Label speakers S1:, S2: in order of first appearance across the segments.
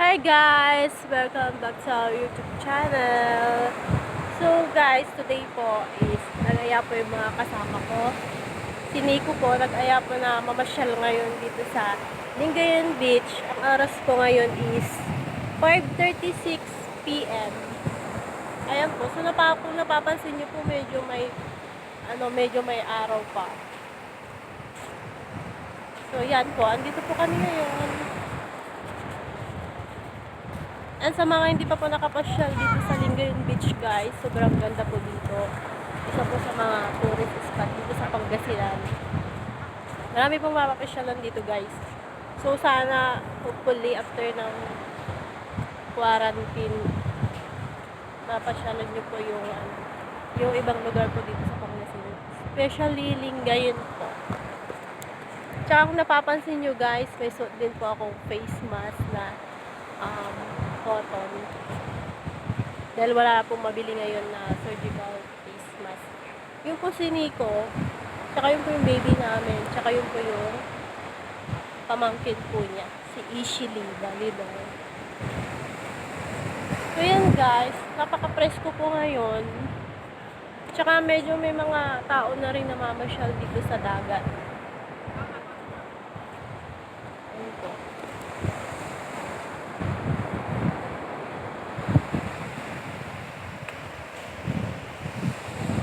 S1: Hi guys! Welcome back to our YouTube channel. So guys, today po is nag-aya po yung mga kasama ko. Si Nico po, nag-aya po na mamasyal ngayon dito sa Lingayen Beach. Ang oras po ngayon is 5:36 PM. Ayan po, so kung napapansin niyo po medyo may araw pa. So yan po, andito po kami ngayon. And sa mga hindi pa po nakapasyal dito sa Lingayen Beach guys, sobrang ganda po dito. Isa po sa mga tourist spot dito sa Pangasinan. Marami pong mapapasyalan dito guys. So sana, hopefully after ng quarantine, mapasyalan nyo po yung ibang lugar po dito sa Pangasinan. Especially Lingayen po. Tsaka kung napapansin nyo guys, may suot din po akong face mask na cotton. Dahil wala pong mabili ngayon na surgical face mask. Yung po si Nico, tsaka yung po yung baby namin, tsaka yung po yung pamangkin po niya, si Ishili Balidor. So yan guys, napaka-presko po ngayon. Tsaka medyo may mga tao na rin namamasyal dito sa dagat. Ayun po.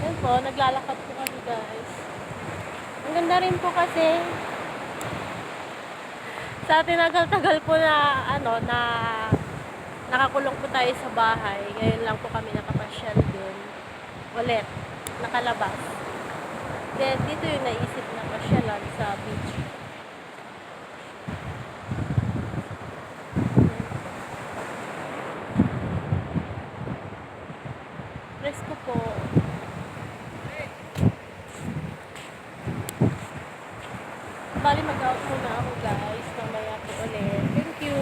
S1: Ayun po, naglalakad po kami guys. Ang ganda rin po kasi sa tinagal-tagal po na nakakulong po tayo sa bahay. Ngayon lang po kami nakapasyal din ulit, nakalabas. Then dito yung naisip na pasyalan sa beach. Presko po. Bali mag-out muna ako guys. Mamaya po ulit. Thank you.